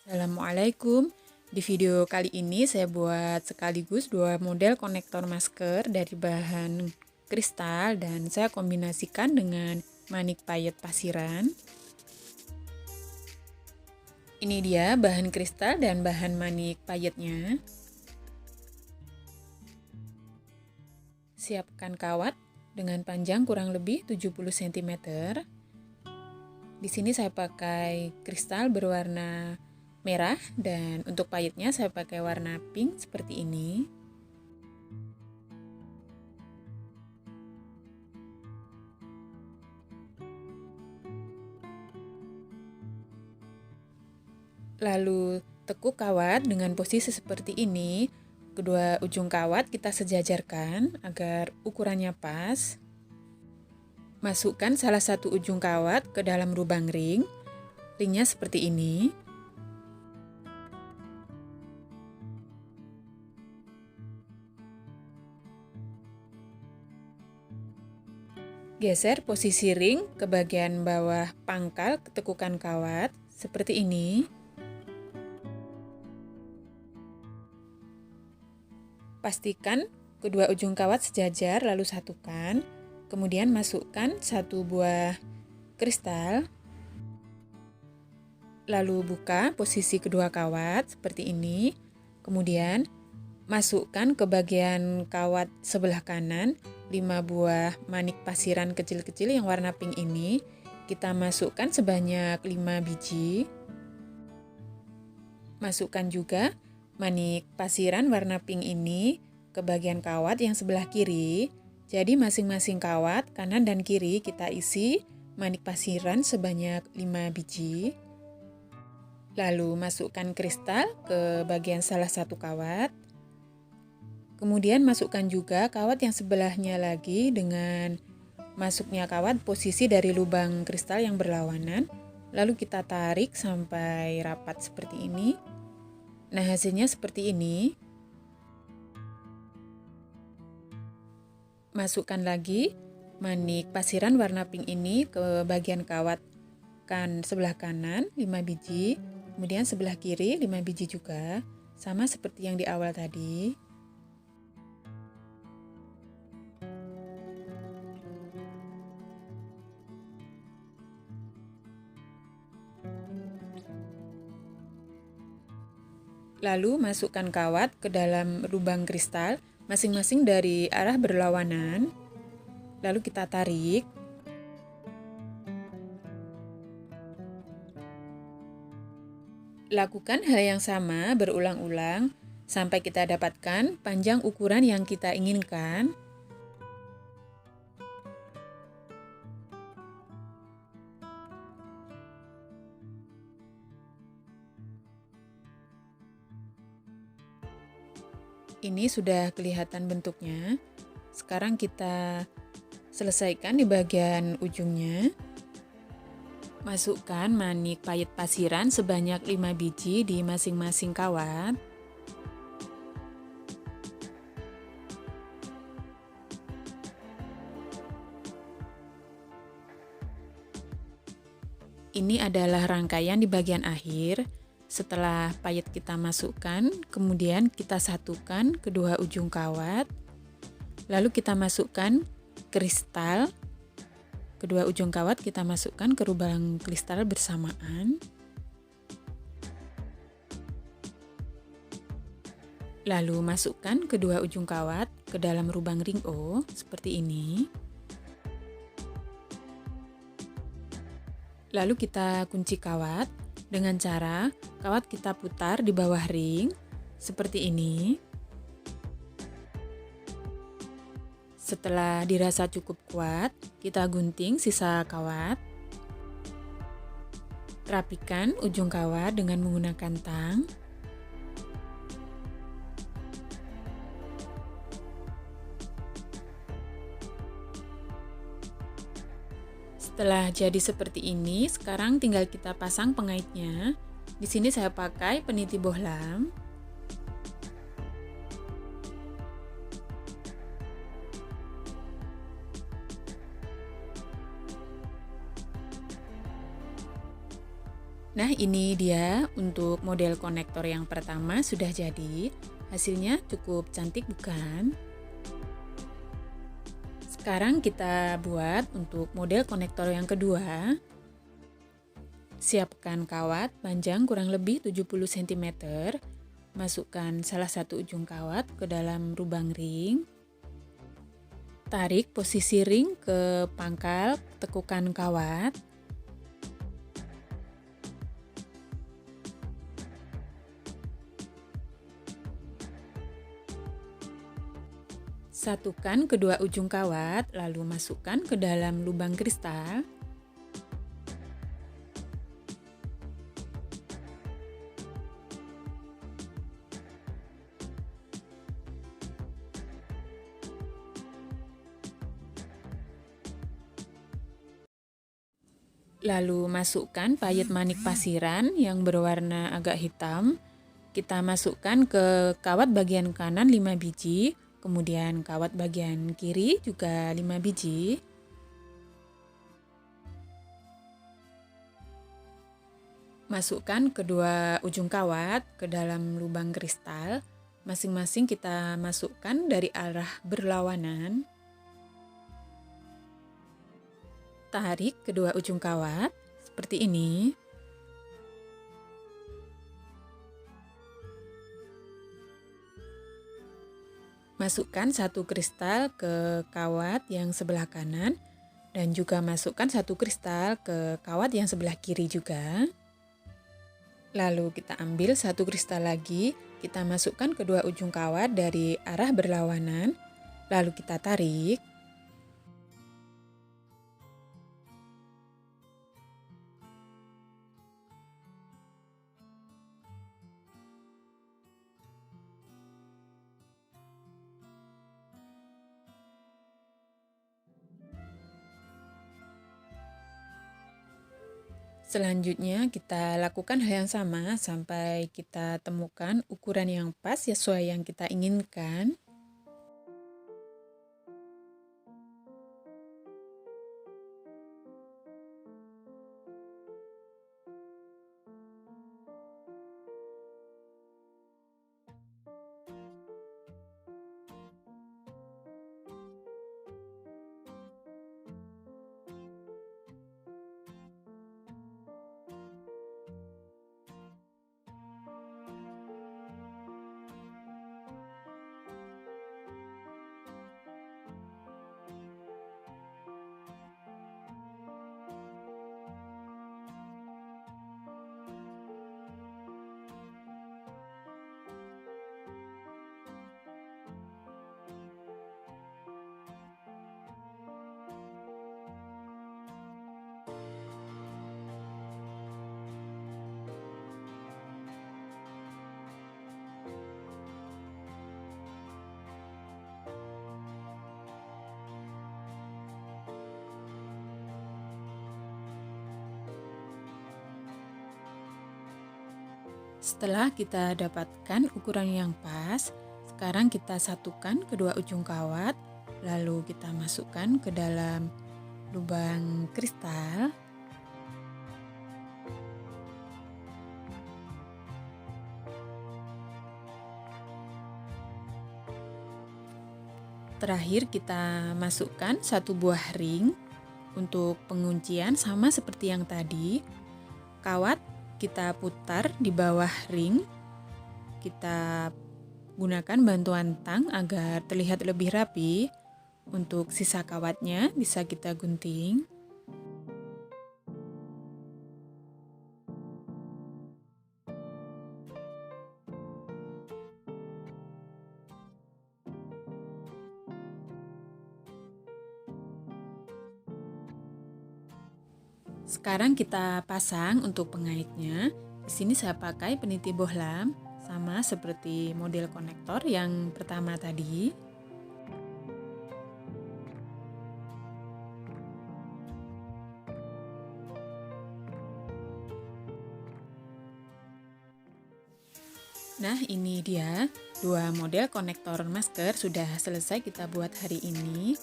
Assalamualaikum. Di video kali ini saya buat sekaligus dua model konektor masker dari bahan kristal dan saya kombinasikan dengan manik payet pasiran. Ini dia bahan kristal dan bahan manik payetnya. Siapkan kawat dengan panjang kurang lebih 70 cm. Di sini saya pakai kristal berwarna merah dan untuk payetnya saya pakai warna pink seperti ini. Lalu tekuk kawat dengan posisi seperti ini. Kedua ujung kawat kita sejajarkan agar ukurannya pas. Masukkan salah satu ujung kawat ke dalam lubang ring. Ringnya seperti ini. Geser posisi ring ke bagian bawah pangkal ketekukan kawat seperti ini. Pastikan kedua ujung kawat sejajar lalu satukan. Kemudian masukkan satu buah kristal. Lalu buka posisi kedua kawat seperti ini. Kemudian masukkan ke bagian kawat sebelah kanan 5 buah manik pasiran kecil-kecil yang warna pink ini. Kita masukkan sebanyak 5 biji. Masukkan juga manik pasiran warna pink ini ke bagian kawat yang sebelah kiri. Jadi masing-masing kawat kanan dan kiri kita isi manik pasiran sebanyak 5 biji. Lalu masukkan kristal ke bagian salah satu kawat. Kemudian masukkan juga kawat yang sebelahnya lagi dengan masuknya kawat posisi dari lubang kristal yang berlawanan. Lalu kita tarik sampai rapat seperti ini. Nah, hasilnya seperti ini. Masukkan lagi manik pasiran warna pink ini ke bagian kawat sebelah kanan 5 biji, kemudian sebelah kiri 5 biji juga, sama seperti yang di awal tadi. Lalu masukkan kawat ke dalam lubang kristal masing-masing dari arah berlawanan. Lalu kita tarik. Lakukan hal yang sama berulang-ulang sampai kita dapatkan panjang ukuran yang kita inginkan. Ini sudah kelihatan bentuknya. Sekarang kita selesaikan di bagian ujungnya. Masukkan manik payet pasiran sebanyak 5 biji di masing-masing kawat. Ini adalah rangkaian di bagian akhir. Setelah payet kita masukkan, kemudian kita satukan kedua ujung kawat. Lalu kita masukkan kristal. Kedua ujung kawat kita masukkan ke lubang kristal bersamaan. Lalu masukkan kedua ujung kawat ke dalam lubang ring O seperti ini. Lalu kita kunci kawat dengan cara kawat kita putar di bawah ring seperti ini. Setelah dirasa cukup kuat, kita gunting sisa kawat. Rapikan ujung kawat dengan menggunakan tang. Setelah jadi seperti ini, sekarang tinggal kita pasang pengaitnya. Di sini saya pakai peniti bohlam. Nah, ini dia untuk model konektor yang pertama sudah jadi. Hasilnya cukup cantik bukan? Sekarang kita buat untuk model konektor yang kedua. Siapkan kawat panjang kurang lebih 70 cm. Masukkan salah satu ujung kawat ke dalam lubang ring. Tarik posisi ring ke pangkal tekukan kawat. Satukan kedua ujung kawat, lalu masukkan ke dalam lubang kristal. Lalu masukkan payet manik pasiran yang berwarna agak hitam. Kita masukkan ke kawat bagian kanan 5 biji, kemudian kawat bagian kiri juga 5 biji. Masukkan kedua ujung kawat ke dalam lubang kristal. Masing-masing kita masukkan dari arah berlawanan. Tarik kedua ujung kawat seperti ini. Masukkan satu kristal ke kawat yang sebelah kanan dan juga masukkan satu kristal ke kawat yang sebelah kiri juga. Lalu kita ambil satu kristal lagi, kita masukkan kedua ujung kawat dari arah berlawanan, lalu kita tarik. Selanjutnya kita lakukan hal yang sama sampai kita temukan ukuran yang pas sesuai yang kita inginkan. Setelah kita dapatkan ukuran yang pas, sekarang kita satukan kedua ujung kawat, lalu kita masukkan ke dalam lubang kristal. Terakhir kita masukkan satu buah ring. Untuk penguncian sama seperti yang tadi, kawat kita putar di bawah ring. Kita gunakan bantuan tang agar terlihat lebih rapi. Untuk sisa kawatnya bisa kita gunting. Sekarang kita pasang untuk pengaitnya. Di sini saya pakai peniti bohlam, sama seperti model konektor yang pertama tadi. Nah, ini dia dua model konektor masker sudah selesai kita buat hari ini.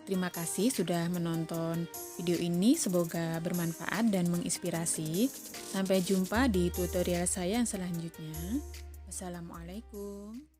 Terima kasih sudah menonton video ini, semoga bermanfaat dan menginspirasi. Sampai jumpa di tutorial saya yang selanjutnya. Wassalamualaikum.